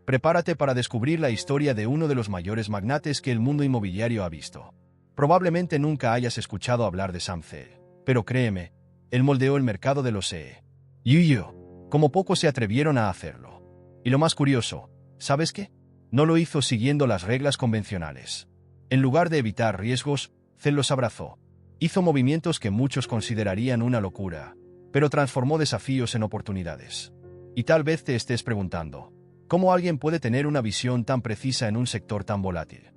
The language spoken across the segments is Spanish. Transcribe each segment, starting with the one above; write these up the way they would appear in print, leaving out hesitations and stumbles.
Prepárate para descubrir la historia de uno de los mayores magnates que el mundo inmobiliario ha visto. Probablemente nunca hayas escuchado hablar de Sam Zell, pero créeme, él moldeó el mercado de los CEU, como pocos se atrevieron a hacerlo. Y lo más curioso, ¿sabes qué? No lo hizo siguiendo las reglas convencionales. En lugar de evitar riesgos, Zell los abrazó. Hizo movimientos que muchos considerarían una locura, pero transformó desafíos en oportunidades. Y tal vez te estés preguntando, ¿cómo alguien puede tener una visión tan precisa en un sector tan volátil?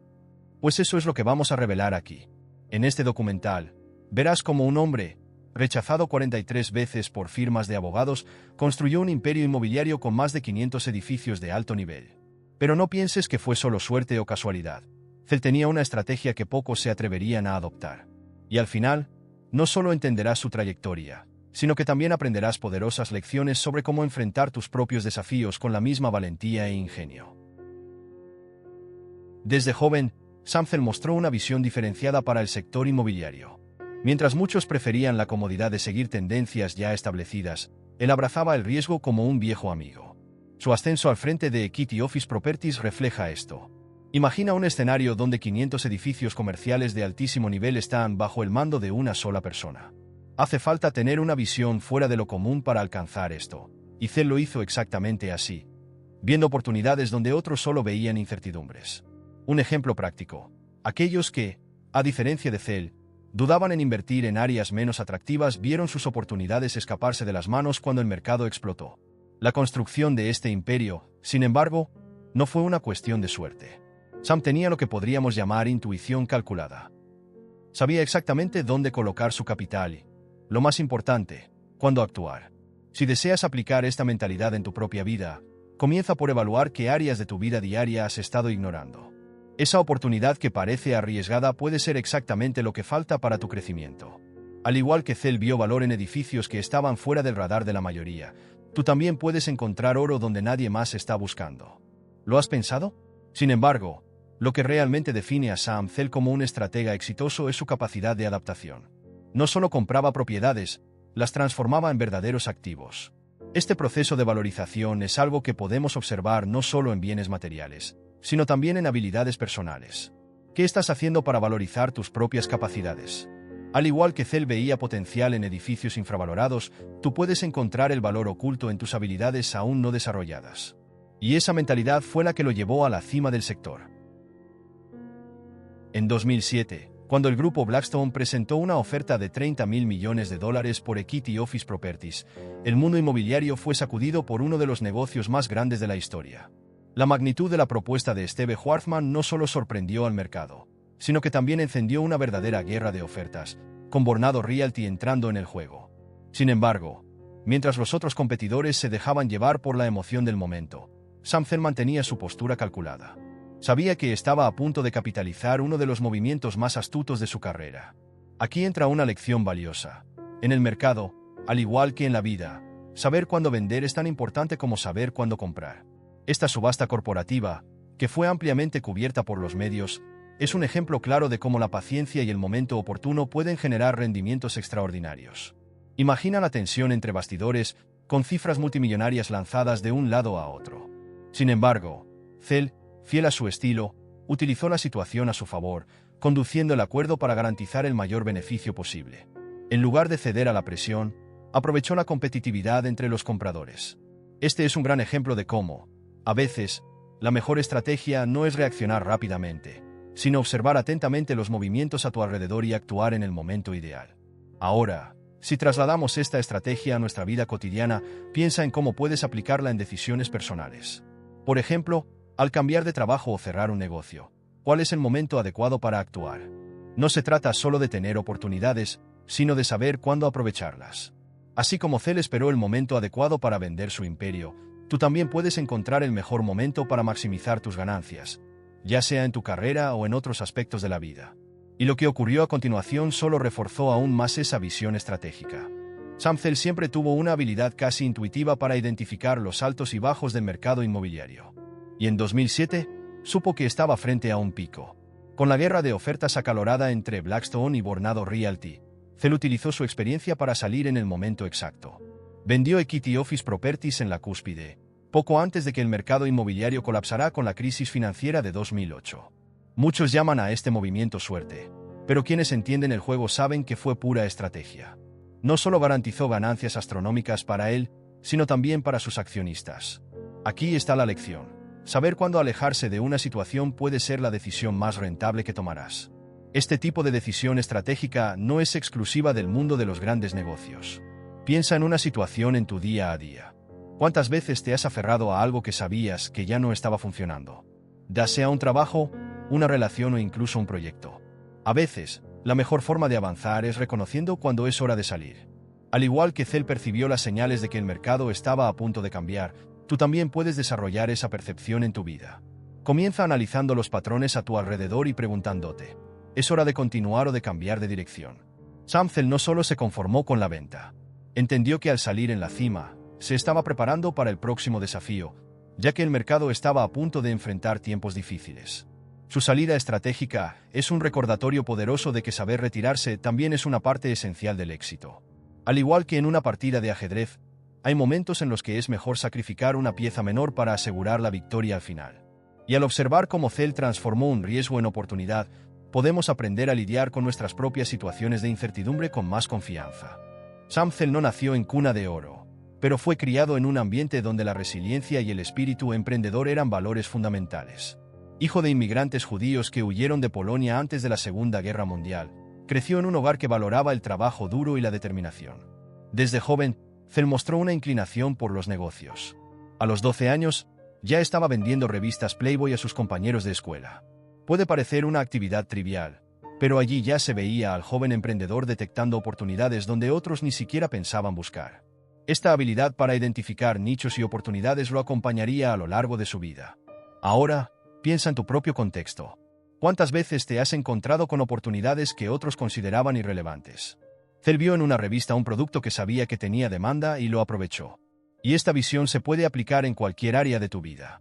Pues eso es lo que vamos a revelar aquí. En este documental, verás cómo un hombre, rechazado 43 veces por firmas de abogados, construyó un imperio inmobiliario con más de 500 edificios de alto nivel. Pero no pienses que fue solo suerte o casualidad. Zell tenía una estrategia que pocos se atreverían a adoptar. Y al final, no solo entenderás su trayectoria, sino que también aprenderás poderosas lecciones sobre cómo enfrentar tus propios desafíos con la misma valentía e ingenio. Desde joven, Sam Zell mostró una visión diferenciada para el sector inmobiliario. Mientras muchos preferían la comodidad de seguir tendencias ya establecidas, él abrazaba el riesgo como un viejo amigo. Su ascenso al frente de Equity Office Properties refleja esto. Imagina un escenario donde 500 edificios comerciales de altísimo nivel están bajo el mando de una sola persona. Hace falta tener una visión fuera de lo común para alcanzar esto, y Zell lo hizo exactamente así, viendo oportunidades donde otros solo veían incertidumbres. Un ejemplo práctico: aquellos que, a diferencia de Zell, dudaban en invertir en áreas menos atractivas vieron sus oportunidades escaparse de las manos cuando el mercado explotó. La construcción de este imperio, sin embargo, no fue una cuestión de suerte. Sam tenía lo que podríamos llamar intuición calculada. Sabía exactamente dónde colocar su capital y, lo más importante, cuándo actuar. Si deseas aplicar esta mentalidad en tu propia vida, comienza por evaluar qué áreas de tu vida diaria has estado ignorando. Esa oportunidad que parece arriesgada puede ser exactamente lo que falta para tu crecimiento. Al igual que Zell vio valor en edificios que estaban fuera del radar de la mayoría, tú también puedes encontrar oro donde nadie más está buscando. ¿Lo has pensado? Sin embargo, lo que realmente define a Sam Zell como un estratega exitoso es su capacidad de adaptación. No solo compraba propiedades, las transformaba en verdaderos activos. Este proceso de valorización es algo que podemos observar no solo en bienes materiales, sino también en habilidades personales. ¿Qué estás haciendo para valorizar tus propias capacidades? Al igual que Zell veía potencial en edificios infravalorados, tú puedes encontrar el valor oculto en tus habilidades aún no desarrolladas. Y esa mentalidad fue la que lo llevó a la cima del sector. En 2007, cuando el grupo Blackstone presentó una oferta de $30.000 millones por Equity Office Properties, el mundo inmobiliario fue sacudido por uno de los negocios más grandes de la historia. La magnitud de la propuesta de Steve Schwarzman no solo sorprendió al mercado, sino que también encendió una verdadera guerra de ofertas, con Vornado Realty entrando en el juego. Sin embargo, mientras los otros competidores se dejaban llevar por la emoción del momento, Sam Zell mantenía su postura calculada. Sabía que estaba a punto de capitalizar uno de los movimientos más astutos de su carrera. Aquí entra una lección valiosa. En el mercado, al igual que en la vida, saber cuándo vender es tan importante como saber cuándo comprar. Esta subasta corporativa, que fue ampliamente cubierta por los medios, es un ejemplo claro de cómo la paciencia y el momento oportuno pueden generar rendimientos extraordinarios. Imagina la tensión entre bastidores, con cifras multimillonarias lanzadas de un lado a otro. Sin embargo, Zell, fiel a su estilo, utilizó la situación a su favor, conduciendo el acuerdo para garantizar el mayor beneficio posible. En lugar de ceder a la presión, aprovechó la competitividad entre los compradores. Este es un gran ejemplo de cómo, a veces, la mejor estrategia no es reaccionar rápidamente, sino observar atentamente los movimientos a tu alrededor y actuar en el momento ideal. Ahora, si trasladamos esta estrategia a nuestra vida cotidiana, piensa en cómo puedes aplicarla en decisiones personales. Por ejemplo, al cambiar de trabajo o cerrar un negocio, ¿cuál es el momento adecuado para actuar? No se trata solo de tener oportunidades, sino de saber cuándo aprovecharlas. Así como Zell esperó el momento adecuado para vender su imperio, tú también puedes encontrar el mejor momento para maximizar tus ganancias, ya sea en tu carrera o en otros aspectos de la vida. Y lo que ocurrió a continuación solo reforzó aún más esa visión estratégica. Sam Zell siempre tuvo una habilidad casi intuitiva para identificar los altos y bajos del mercado inmobiliario. Y en 2007, supo que estaba frente a un pico. Con la guerra de ofertas acalorada entre Blackstone y Vornado Realty, Zell utilizó su experiencia para salir en el momento exacto. Vendió Equity Office Properties en la cúspide, poco antes de que el mercado inmobiliario colapsara con la crisis financiera de 2008. Muchos llaman a este movimiento suerte, pero quienes entienden el juego saben que fue pura estrategia. No solo garantizó ganancias astronómicas para él, sino también para sus accionistas. Aquí está la lección. Saber cuándo alejarse de una situación puede ser la decisión más rentable que tomarás. Este tipo de decisión estratégica no es exclusiva del mundo de los grandes negocios. Piensa en una situación en tu día a día. ¿Cuántas veces te has aferrado a algo que sabías que ya no estaba funcionando? Ya sea un trabajo, una relación o incluso un proyecto. A veces, la mejor forma de avanzar es reconociendo cuando es hora de salir. Al igual que Zell percibió las señales de que el mercado estaba a punto de cambiar, tú también puedes desarrollar esa percepción en tu vida. Comienza analizando los patrones a tu alrededor y preguntándote, ¿es hora de continuar o de cambiar de dirección? Sam Zell no solo se conformó con la venta. Entendió que al salir en la cima, se estaba preparando para el próximo desafío, ya que el mercado estaba a punto de enfrentar tiempos difíciles. Su salida estratégica es un recordatorio poderoso de que saber retirarse también es una parte esencial del éxito. Al igual que en una partida de ajedrez, hay momentos en los que es mejor sacrificar una pieza menor para asegurar la victoria al final. Y al observar cómo Zell transformó un riesgo en oportunidad, podemos aprender a lidiar con nuestras propias situaciones de incertidumbre con más confianza. Sam Zell no nació en cuna de oro, pero fue criado en un ambiente donde la resiliencia y el espíritu emprendedor eran valores fundamentales. Hijo de inmigrantes judíos que huyeron de Polonia antes de la Segunda Guerra Mundial, creció en un hogar que valoraba el trabajo duro y la determinación. Desde joven, Zell mostró una inclinación por los negocios. A los 12 años, ya estaba vendiendo revistas Playboy a sus compañeros de escuela. Puede parecer una actividad trivial, pero allí ya se veía al joven emprendedor detectando oportunidades donde otros ni siquiera pensaban buscar. Esta habilidad para identificar nichos y oportunidades lo acompañaría a lo largo de su vida. Ahora, piensa en tu propio contexto. ¿Cuántas veces te has encontrado con oportunidades que otros consideraban irrelevantes? Zell vio en una revista un producto que sabía que tenía demanda y lo aprovechó. Y esta visión se puede aplicar en cualquier área de tu vida.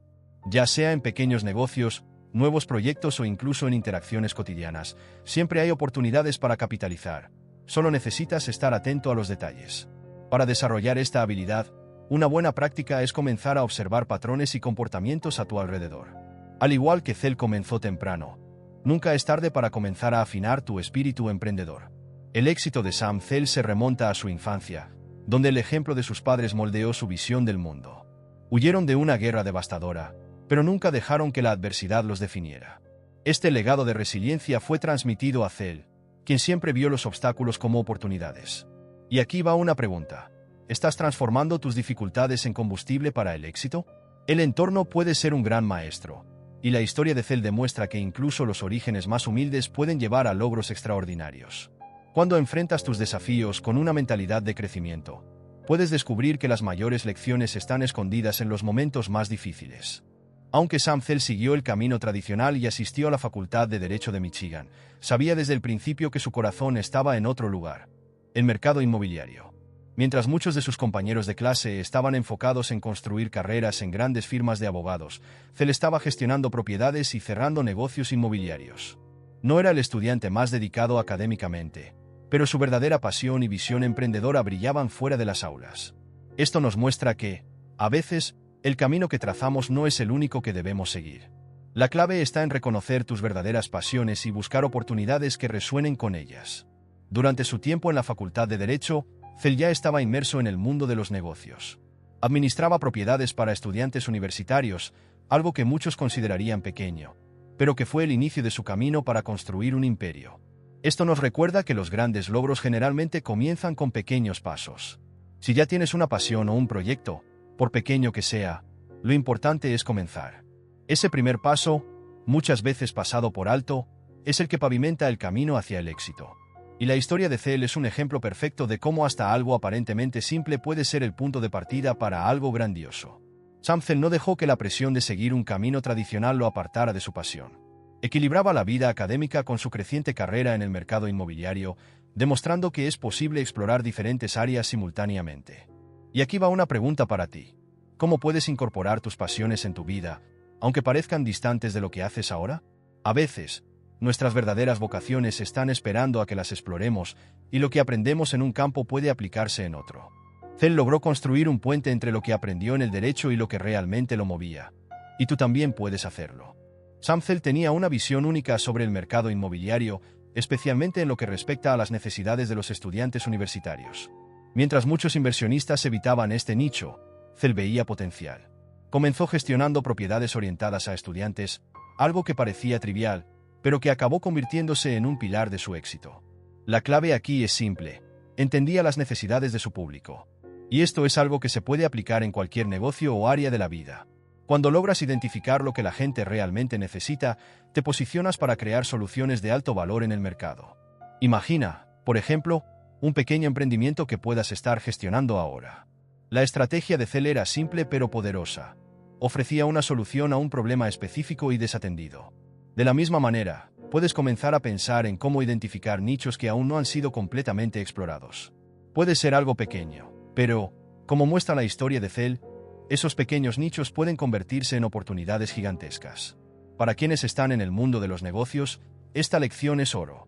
Ya sea en pequeños negocios, nuevos proyectos o incluso en interacciones cotidianas, siempre hay oportunidades para capitalizar. Solo necesitas estar atento a los detalles. Para desarrollar esta habilidad, una buena práctica es comenzar a observar patrones y comportamientos a tu alrededor. Al igual que Zell comenzó temprano, nunca es tarde para comenzar a afinar tu espíritu emprendedor. El éxito de Sam Zell se remonta a su infancia, donde el ejemplo de sus padres moldeó su visión del mundo. Huyeron de una guerra devastadora, pero nunca dejaron que la adversidad los definiera. Este legado de resiliencia fue transmitido a Zell, quien siempre vio los obstáculos como oportunidades. Y aquí va una pregunta. ¿Estás transformando tus dificultades en combustible para el éxito? El entorno puede ser un gran maestro. Y la historia de Zell demuestra que incluso los orígenes más humildes pueden llevar a logros extraordinarios. Cuando enfrentas tus desafíos con una mentalidad de crecimiento, puedes descubrir que las mayores lecciones están escondidas en los momentos más difíciles. Aunque Sam Zell siguió el camino tradicional y asistió a la Facultad de Derecho de Michigan, sabía desde el principio que su corazón estaba en otro lugar: el mercado inmobiliario. Mientras muchos de sus compañeros de clase estaban enfocados en construir carreras en grandes firmas de abogados, Zell estaba gestionando propiedades y cerrando negocios inmobiliarios. No era el estudiante más dedicado académicamente, pero su verdadera pasión y visión emprendedora brillaban fuera de las aulas. Esto nos muestra que, a veces, el camino que trazamos no es el único que debemos seguir. La clave está en reconocer tus verdaderas pasiones y buscar oportunidades que resuenen con ellas. Durante su tiempo en la Facultad de Derecho, Zell ya estaba inmerso en el mundo de los negocios. Administraba propiedades para estudiantes universitarios, algo que muchos considerarían pequeño, pero que fue el inicio de su camino para construir un imperio. Esto nos recuerda que los grandes logros generalmente comienzan con pequeños pasos. Si ya tienes una pasión o un proyecto, por pequeño que sea, lo importante es comenzar. Ese primer paso, muchas veces pasado por alto, es el que pavimenta el camino hacia el éxito. Y la historia de Zell es un ejemplo perfecto de cómo hasta algo aparentemente simple puede ser el punto de partida para algo grandioso. Sam Zell no dejó que la presión de seguir un camino tradicional lo apartara de su pasión. Equilibraba la vida académica con su creciente carrera en el mercado inmobiliario, demostrando que es posible explorar diferentes áreas simultáneamente. Y aquí va una pregunta para ti. ¿Cómo puedes incorporar tus pasiones en tu vida, aunque parezcan distantes de lo que haces ahora? A veces, nuestras verdaderas vocaciones están esperando a que las exploremos, y lo que aprendemos en un campo puede aplicarse en otro. Zell logró construir un puente entre lo que aprendió en el derecho y lo que realmente lo movía. Y tú también puedes hacerlo. Sam Zell tenía una visión única sobre el mercado inmobiliario, especialmente en lo que respecta a las necesidades de los estudiantes universitarios. Mientras muchos inversionistas evitaban este nicho, Zell veía potencial. Comenzó gestionando propiedades orientadas a estudiantes, algo que parecía trivial, pero que acabó convirtiéndose en un pilar de su éxito. La clave aquí es simple: entendía las necesidades de su público. Y esto es algo que se puede aplicar en cualquier negocio o área de la vida. Cuando logras identificar lo que la gente realmente necesita, te posicionas para crear soluciones de alto valor en el mercado. Imagina, por ejemplo, un pequeño emprendimiento que puedas estar gestionando ahora. La estrategia de Zell era simple pero poderosa. Ofrecía una solución a un problema específico y desatendido. De la misma manera, puedes comenzar a pensar en cómo identificar nichos que aún no han sido completamente explorados. Puede ser algo pequeño, pero, como muestra la historia de Zell, esos pequeños nichos pueden convertirse en oportunidades gigantescas. Para quienes están en el mundo de los negocios, esta lección es oro.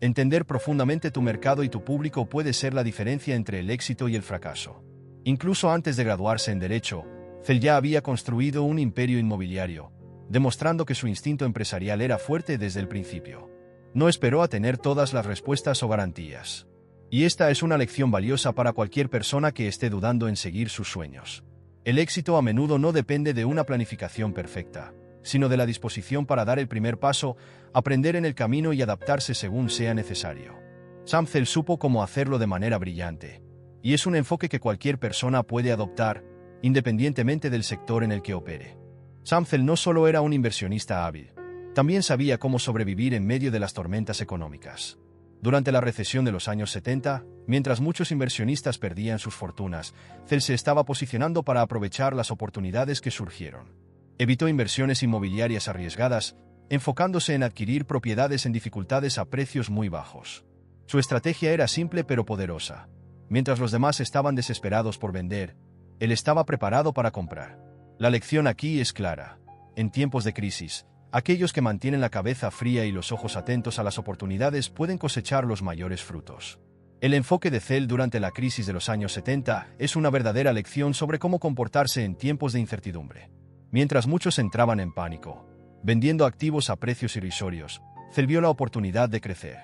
Entender profundamente tu mercado y tu público puede ser la diferencia entre el éxito y el fracaso. Incluso antes de graduarse en Derecho, Zell ya había construido un imperio inmobiliario, demostrando que su instinto empresarial era fuerte desde el principio. No esperó a tener todas las respuestas o garantías. Y esta es una lección valiosa para cualquier persona que esté dudando en seguir sus sueños. El éxito a menudo no depende de una planificación perfecta, sino de la disposición para dar el primer paso, aprender en el camino y adaptarse según sea necesario. Sam Zell supo cómo hacerlo de manera brillante, y es un enfoque que cualquier persona puede adoptar, independientemente del sector en el que opere. Sam Zell no solo era un inversionista hábil, también sabía cómo sobrevivir en medio de las tormentas económicas. Durante la recesión de los años 70, mientras muchos inversionistas perdían sus fortunas, Zell se estaba posicionando para aprovechar las oportunidades que surgieron. Evitó inversiones inmobiliarias arriesgadas, enfocándose en adquirir propiedades en dificultades a precios muy bajos. Su estrategia era simple pero poderosa. Mientras los demás estaban desesperados por vender, él estaba preparado para comprar. La lección aquí es clara. En tiempos de crisis, aquellos que mantienen la cabeza fría y los ojos atentos a las oportunidades pueden cosechar los mayores frutos. El enfoque de Zell durante la crisis de los años 70 es una verdadera lección sobre cómo comportarse en tiempos de incertidumbre. Mientras muchos entraban en pánico, vendiendo activos a precios irrisorios, Zell vio la oportunidad de crecer.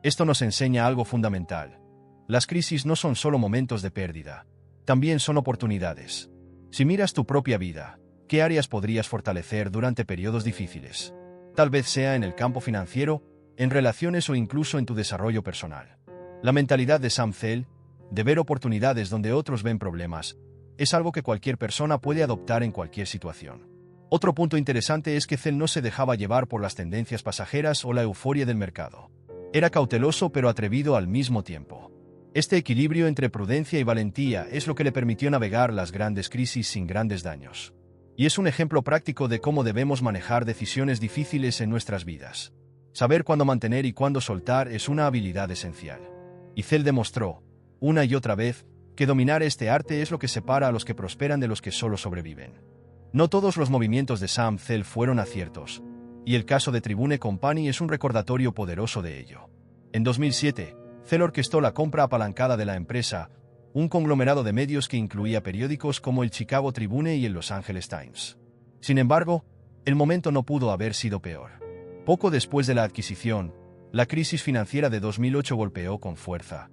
Esto nos enseña algo fundamental. Las crisis no son solo momentos de pérdida, también son oportunidades. Si miras tu propia vida, ¿qué áreas podrías fortalecer durante periodos difíciles? Tal vez sea en el campo financiero, en relaciones o incluso en tu desarrollo personal. La mentalidad de Sam Zell, de ver oportunidades donde otros ven problemas, es algo que cualquier persona puede adoptar en cualquier situación. Otro punto interesante es que Zell no se dejaba llevar por las tendencias pasajeras o la euforia del mercado. Era cauteloso pero atrevido al mismo tiempo. Este equilibrio entre prudencia y valentía es lo que le permitió navegar las grandes crisis sin grandes daños. Y es un ejemplo práctico de cómo debemos manejar decisiones difíciles en nuestras vidas. Saber cuándo mantener y cuándo soltar es una habilidad esencial. Y Zell demostró, una y otra vez, que dominar este arte es lo que separa a los que prosperan de los que solo sobreviven. No todos los movimientos de Sam Zell fueron aciertos, y el caso de Tribune Company es un recordatorio poderoso de ello. En 2007, Zell orquestó la compra apalancada de la empresa, un conglomerado de medios que incluía periódicos como el Chicago Tribune y el Los Angeles Times. Sin embargo, el momento no pudo haber sido peor. Poco después de la adquisición, la crisis financiera de 2008 golpeó con fuerza,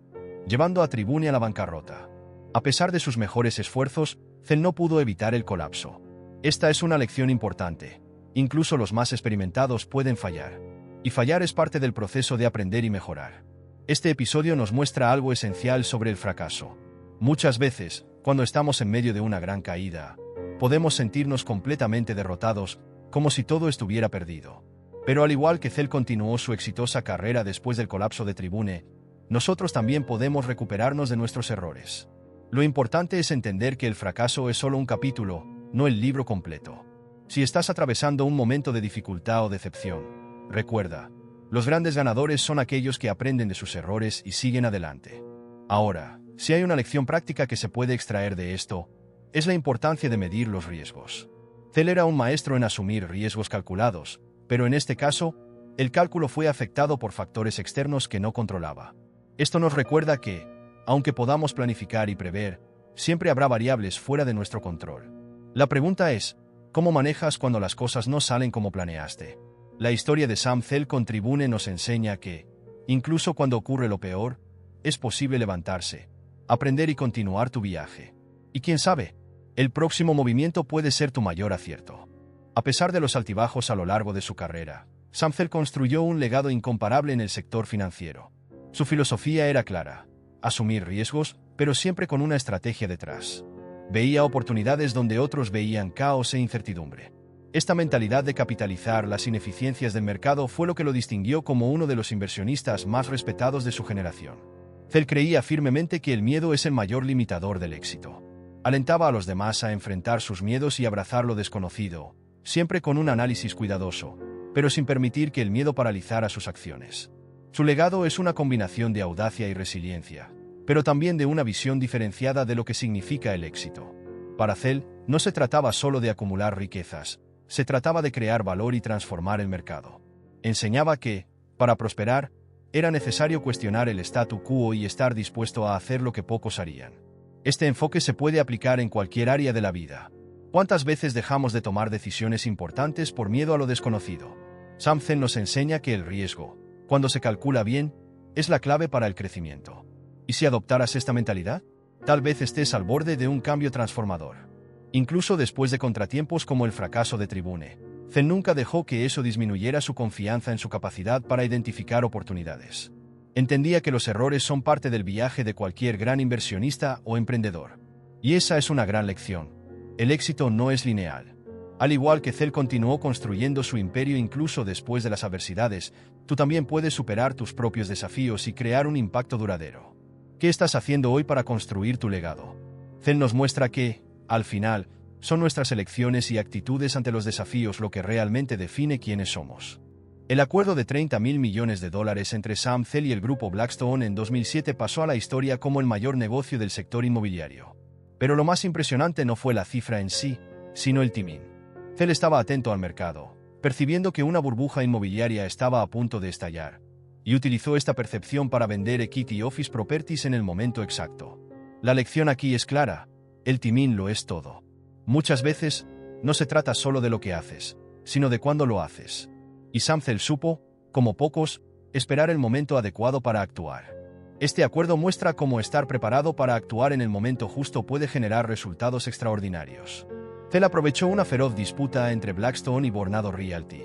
llevando a Tribune a la bancarrota. A pesar de sus mejores esfuerzos, Zell no pudo evitar el colapso. Esta es una lección importante. Incluso los más experimentados pueden fallar. Y fallar es parte del proceso de aprender y mejorar. Este episodio nos muestra algo esencial sobre el fracaso. Muchas veces, cuando estamos en medio de una gran caída, podemos sentirnos completamente derrotados, como si todo estuviera perdido. Pero al igual que Zell continuó su exitosa carrera después del colapso de Tribune, nosotros también podemos recuperarnos de nuestros errores. Lo importante es entender que el fracaso es solo un capítulo, no el libro completo. Si estás atravesando un momento de dificultad o decepción, recuerda, los grandes ganadores son aquellos que aprenden de sus errores y siguen adelante. Ahora, si hay una lección práctica que se puede extraer de esto, es la importancia de medir los riesgos. Zell era un maestro en asumir riesgos calculados, pero en este caso, el cálculo fue afectado por factores externos que no controlaba. Esto nos recuerda que, aunque podamos planificar y prever, siempre habrá variables fuera de nuestro control. La pregunta es, ¿cómo manejas cuando las cosas no salen como planeaste? La historia de Sam Zell con Tribune nos enseña que, incluso cuando ocurre lo peor, es posible levantarse, aprender y continuar tu viaje. Y quién sabe, el próximo movimiento puede ser tu mayor acierto. A pesar de los altibajos a lo largo de su carrera, Sam Zell construyó un legado incomparable en el sector financiero. Su filosofía era clara: asumir riesgos, pero siempre con una estrategia detrás. Veía oportunidades donde otros veían caos e incertidumbre. Esta mentalidad de capitalizar las ineficiencias del mercado fue lo que lo distinguió como uno de los inversionistas más respetados de su generación. Zell creía firmemente que el miedo es el mayor limitador del éxito. Alentaba a los demás a enfrentar sus miedos y abrazar lo desconocido, siempre con un análisis cuidadoso, pero sin permitir que el miedo paralizara sus acciones. Su legado es una combinación de audacia y resiliencia, pero también de una visión diferenciada de lo que significa el éxito. Para Zell, no se trataba solo de acumular riquezas, se trataba de crear valor y transformar el mercado. Enseñaba que, para prosperar, era necesario cuestionar el statu quo y estar dispuesto a hacer lo que pocos harían. Este enfoque se puede aplicar en cualquier área de la vida. ¿Cuántas veces dejamos de tomar decisiones importantes por miedo a lo desconocido? Sam Zell nos enseña que el riesgo, cuando se calcula bien, es la clave para el crecimiento. ¿Y si adoptaras esta mentalidad? Tal vez estés al borde de un cambio transformador. Incluso después de contratiempos como el fracaso de Tribune, Zell nunca dejó que eso disminuyera su confianza en su capacidad para identificar oportunidades. Entendía que los errores son parte del viaje de cualquier gran inversionista o emprendedor. Y esa es una gran lección. El éxito no es lineal. Al igual que Zell continuó construyendo su imperio incluso después de las adversidades, tú también puedes superar tus propios desafíos y crear un impacto duradero. ¿Qué estás haciendo hoy para construir tu legado? Zell nos muestra que, al final, son nuestras elecciones y actitudes ante los desafíos lo que realmente define quiénes somos. El acuerdo de $30.000 millones entre Sam Zell y el grupo Blackstone en 2007 pasó a la historia como el mayor negocio del sector inmobiliario. Pero lo más impresionante no fue la cifra en sí, sino el timing. Zell estaba atento al mercado, percibiendo que una burbuja inmobiliaria estaba a punto de estallar, y utilizó esta percepción para vender Equity Office Properties en el momento exacto. La lección aquí es clara: el timing lo es todo. Muchas veces, no se trata solo de lo que haces, sino de cuándo lo haces. Y Sam Zell supo, como pocos, esperar el momento adecuado para actuar. Este acuerdo muestra cómo estar preparado para actuar en el momento justo puede generar resultados extraordinarios. Zell aprovechó una feroz disputa entre Blackstone y Vornado Realty,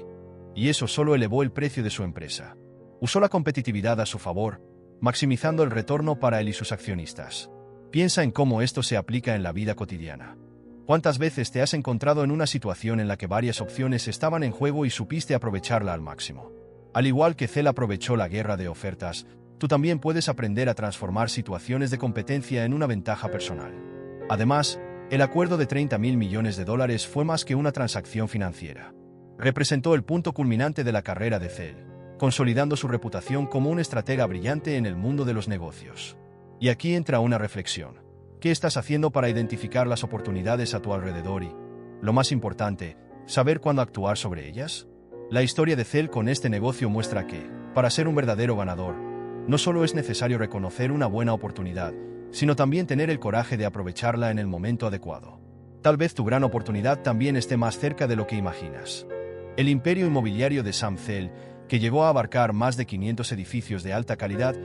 y eso solo elevó el precio de su empresa. Usó la competitividad a su favor, maximizando el retorno para él y sus accionistas. Piensa en cómo esto se aplica en la vida cotidiana. ¿Cuántas veces te has encontrado en una situación en la que varias opciones estaban en juego y supiste aprovecharla al máximo? Al igual que Zell aprovechó la guerra de ofertas, tú también puedes aprender a transformar situaciones de competencia en una ventaja personal. Además, el acuerdo de $30.000 millones fue más que una transacción financiera. Representó el punto culminante de la carrera de Zell, consolidando su reputación como un estratega brillante en el mundo de los negocios. Y aquí entra una reflexión. ¿Qué estás haciendo para identificar las oportunidades a tu alrededor y, lo más importante, saber cuándo actuar sobre ellas? La historia de Zell con este negocio muestra que, para ser un verdadero ganador, no solo es necesario reconocer una buena oportunidad, sino también tener el coraje de aprovecharla en el momento adecuado. Tal vez tu gran oportunidad también esté más cerca de lo que imaginas. El imperio inmobiliario de Sam Zell, que llegó a abarcar más de 500 edificios de alta calidad,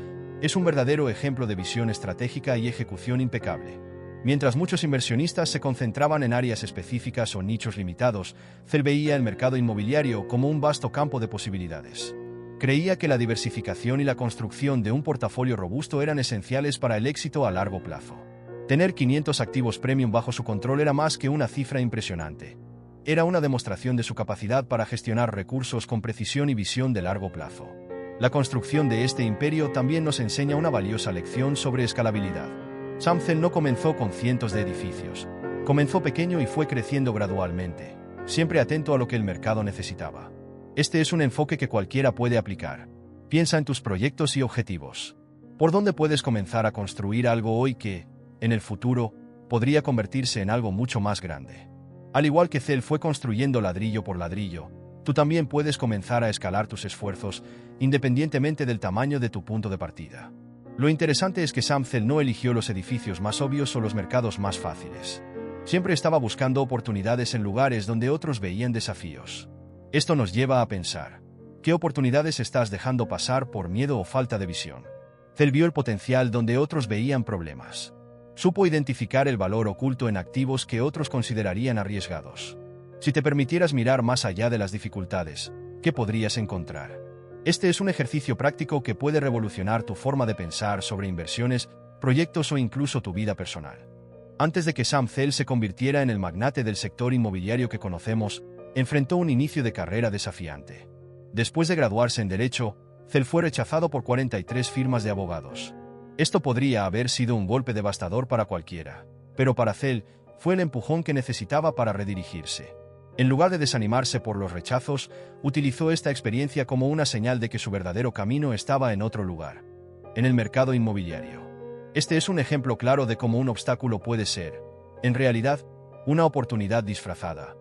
es un verdadero ejemplo de visión estratégica y ejecución impecable. Mientras muchos inversionistas se concentraban en áreas específicas o nichos limitados, Zell veía el mercado inmobiliario como un vasto campo de posibilidades. Creía que la diversificación y la construcción de un portafolio robusto eran esenciales para el éxito a largo plazo. Tener 500 activos premium bajo su control era más que una cifra impresionante. Era una demostración de su capacidad para gestionar recursos con precisión y visión de largo plazo. La construcción de este imperio también nos enseña una valiosa lección sobre escalabilidad. Sam Zell no comenzó con cientos de edificios. Comenzó pequeño y fue creciendo gradualmente, siempre atento a lo que el mercado necesitaba. Este es un enfoque que cualquiera puede aplicar. Piensa en tus proyectos y objetivos. ¿Por dónde puedes comenzar a construir algo hoy que, en el futuro, podría convertirse en algo mucho más grande? Al igual que Zell fue construyendo ladrillo por ladrillo, tú también puedes comenzar a escalar tus esfuerzos, independientemente del tamaño de tu punto de partida. Lo interesante es que Sam Zell no eligió los edificios más obvios o los mercados más fáciles. Siempre estaba buscando oportunidades en lugares donde otros veían desafíos. Esto nos lleva a pensar, ¿qué oportunidades estás dejando pasar por miedo o falta de visión? Zell vio el potencial donde otros veían problemas. Supo identificar el valor oculto en activos que otros considerarían arriesgados. Si te permitieras mirar más allá de las dificultades, ¿qué podrías encontrar? Este es un ejercicio práctico que puede revolucionar tu forma de pensar sobre inversiones, proyectos o incluso tu vida personal. Antes de que Sam Zell se convirtiera en el magnate del sector inmobiliario que conocemos, enfrentó un inicio de carrera desafiante. Después de graduarse en Derecho, Zell fue rechazado por 43 firmas de abogados. Esto podría haber sido un golpe devastador para cualquiera, pero para Zell fue el empujón que necesitaba para redirigirse. En lugar de desanimarse por los rechazos, utilizó esta experiencia como una señal de que su verdadero camino estaba en otro lugar, en el mercado inmobiliario. Este es un ejemplo claro de cómo un obstáculo puede ser, en realidad, una oportunidad disfrazada,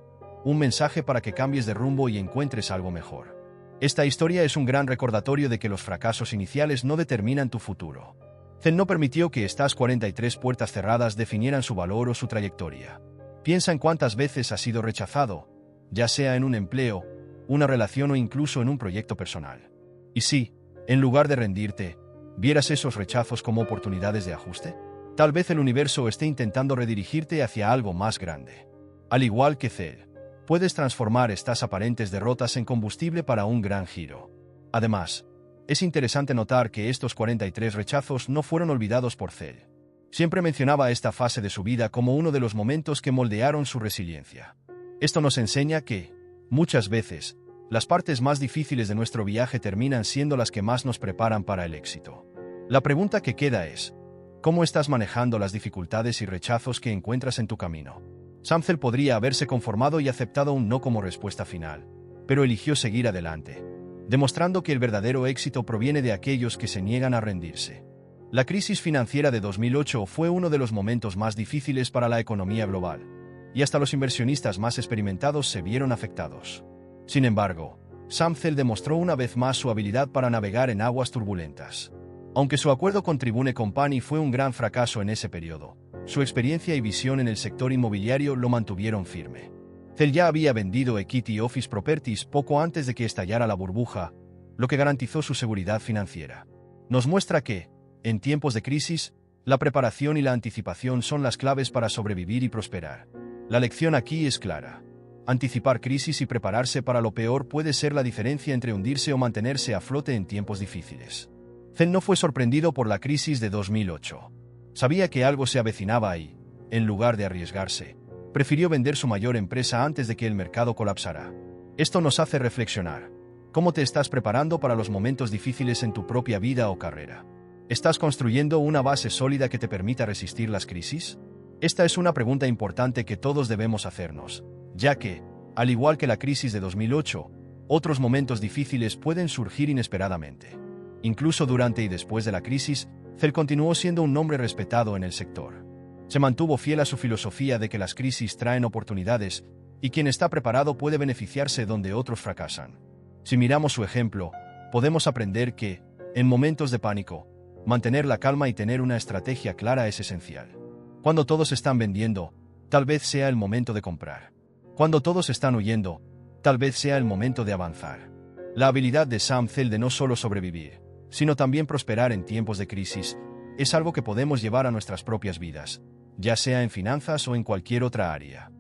un mensaje para que cambies de rumbo y encuentres algo mejor. Esta historia es un gran recordatorio de que los fracasos iniciales no determinan tu futuro. Zell no permitió que estas 43 puertas cerradas definieran su valor o su trayectoria. Piensa en cuántas veces has sido rechazado, ya sea en un empleo, una relación o incluso en un proyecto personal. Y si, en lugar de rendirte, vieras esos rechazos como oportunidades de ajuste, tal vez el universo esté intentando redirigirte hacia algo más grande. Al igual que Zell, puedes transformar estas aparentes derrotas en combustible para un gran giro. Además, es interesante notar que estos 43 rechazos no fueron olvidados por Zell. Siempre mencionaba esta fase de su vida como uno de los momentos que moldearon su resiliencia. Esto nos enseña que, muchas veces, las partes más difíciles de nuestro viaje terminan siendo las que más nos preparan para el éxito. La pregunta que queda es, ¿cómo estás manejando las dificultades y rechazos que encuentras en tu camino? Sam Zell podría haberse conformado y aceptado un no como respuesta final, pero eligió seguir adelante, demostrando que el verdadero éxito proviene de aquellos que se niegan a rendirse. La crisis financiera de 2008 fue uno de los momentos más difíciles para la economía global, y hasta los inversionistas más experimentados se vieron afectados. Sin embargo, Sam Zell demostró una vez más su habilidad para navegar en aguas turbulentas. Aunque su acuerdo con Tribune Company fue un gran fracaso en ese periodo, su experiencia y visión en el sector inmobiliario lo mantuvieron firme. Zell ya había vendido Equity Office Properties poco antes de que estallara la burbuja, lo que garantizó su seguridad financiera. Nos muestra que, en tiempos de crisis, la preparación y la anticipación son las claves para sobrevivir y prosperar. La lección aquí es clara. Anticipar crisis y prepararse para lo peor puede ser la diferencia entre hundirse o mantenerse a flote en tiempos difíciles. Zell no fue sorprendido por la crisis de 2008. Sabía que algo se avecinaba y, en lugar de arriesgarse, prefirió vender su mayor empresa antes de que el mercado colapsara. Esto nos hace reflexionar. ¿Cómo te estás preparando para los momentos difíciles en tu propia vida o carrera? ¿Estás construyendo una base sólida que te permita resistir las crisis? Esta es una pregunta importante que todos debemos hacernos, ya que, al igual que la crisis de 2008, otros momentos difíciles pueden surgir inesperadamente. Incluso durante y después de la crisis, Zell continuó siendo un nombre respetado en el sector. Se mantuvo fiel a su filosofía de que las crisis traen oportunidades y quien está preparado puede beneficiarse donde otros fracasan. Si miramos su ejemplo, podemos aprender que, en momentos de pánico, mantener la calma y tener una estrategia clara es esencial. Cuando todos están vendiendo, tal vez sea el momento de comprar. Cuando todos están huyendo, tal vez sea el momento de avanzar. La habilidad de Sam Zell de no solo sobrevivir, sino también prosperar en tiempos de crisis, es algo que podemos llevar a nuestras propias vidas, ya sea en finanzas o en cualquier otra área.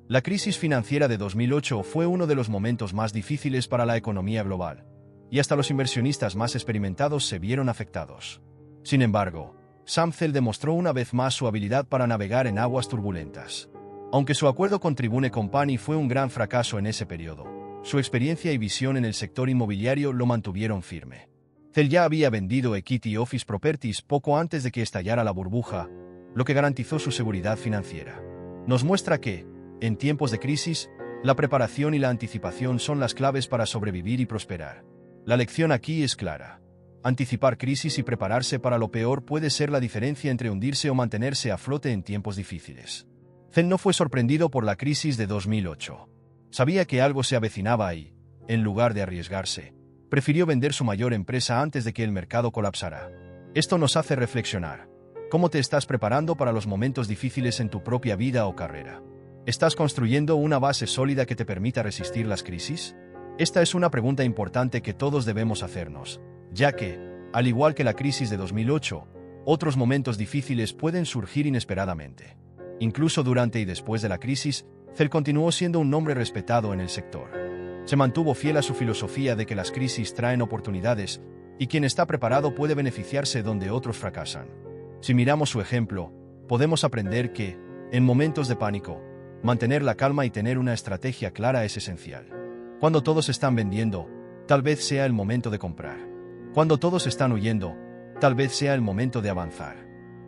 La crisis financiera de 2008 fue uno de los momentos más difíciles para la economía global, y hasta los inversionistas más experimentados se vieron afectados. Sin embargo, Sam Zell demostró una vez más su habilidad para navegar en aguas turbulentas. Aunque su acuerdo con Tribune Company fue un gran fracaso en ese periodo, su experiencia y visión en el sector inmobiliario lo mantuvieron firme. Zell ya había vendido Equity Office Properties poco antes de que estallara la burbuja, lo que garantizó su seguridad financiera. Nos muestra que, en tiempos de crisis, la preparación y la anticipación son las claves para sobrevivir y prosperar. La lección aquí es clara. Anticipar crisis y prepararse para lo peor puede ser la diferencia entre hundirse o mantenerse a flote en tiempos difíciles. Zell no fue sorprendido por la crisis de 2008. Sabía que algo se avecinaba y, en lugar de arriesgarse, prefirió vender su mayor empresa antes de que el mercado colapsara. Esto nos hace reflexionar. ¿Cómo te estás preparando para los momentos difíciles en tu propia vida o carrera? ¿Estás construyendo una base sólida que te permita resistir las crisis? Esta es una pregunta importante que todos debemos hacernos, ya que, al igual que la crisis de 2008, otros momentos difíciles pueden surgir inesperadamente. Incluso durante y después de la crisis, Zell continuó siendo un nombre respetado en el sector. Se mantuvo fiel a su filosofía de que las crisis traen oportunidades y quien está preparado puede beneficiarse donde otros fracasan. Si miramos su ejemplo, podemos aprender que, en momentos de pánico, mantener la calma y tener una estrategia clara es esencial. Cuando todos están vendiendo, tal vez sea el momento de comprar. Cuando todos están huyendo, tal vez sea el momento de avanzar.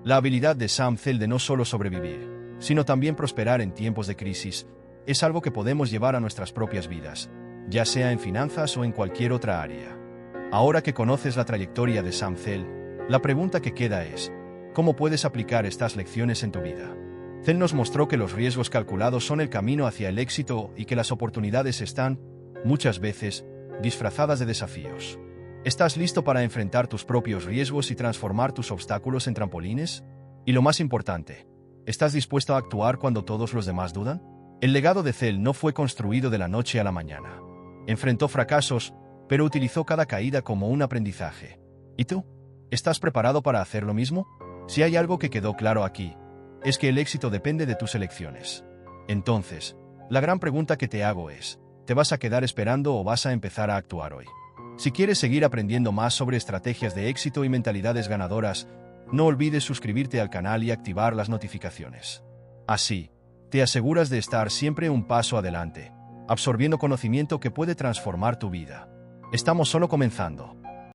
La habilidad de Sam Zell de no solo sobrevivir, sino también prosperar en tiempos de crisis, es algo que podemos llevar a nuestras propias vidas, ya sea en finanzas o en cualquier otra área. Ahora que conoces la trayectoria de Sam Zell, la pregunta que queda es, ¿cómo puedes aplicar estas lecciones en tu vida? Zell nos mostró que los riesgos calculados son el camino hacia el éxito y que las oportunidades están, muchas veces, disfrazadas de desafíos. ¿Estás listo para enfrentar tus propios riesgos y transformar tus obstáculos en trampolines? Y lo más importante, ¿estás dispuesto a actuar cuando todos los demás dudan? El legado de Zell no fue construido de la noche a la mañana. Enfrentó fracasos, pero utilizó cada caída como un aprendizaje. ¿Y tú? ¿Estás preparado para hacer lo mismo? Si hay algo que quedó claro aquí, es que el éxito depende de tus elecciones. Entonces, la gran pregunta que te hago es, ¿te vas a quedar esperando o vas a empezar a actuar hoy? Si quieres seguir aprendiendo más sobre estrategias de éxito y mentalidades ganadoras, no olvides suscribirte al canal y activar las notificaciones. Así, te aseguras de estar siempre un paso adelante, absorbiendo conocimiento que puede transformar tu vida. Estamos solo comenzando.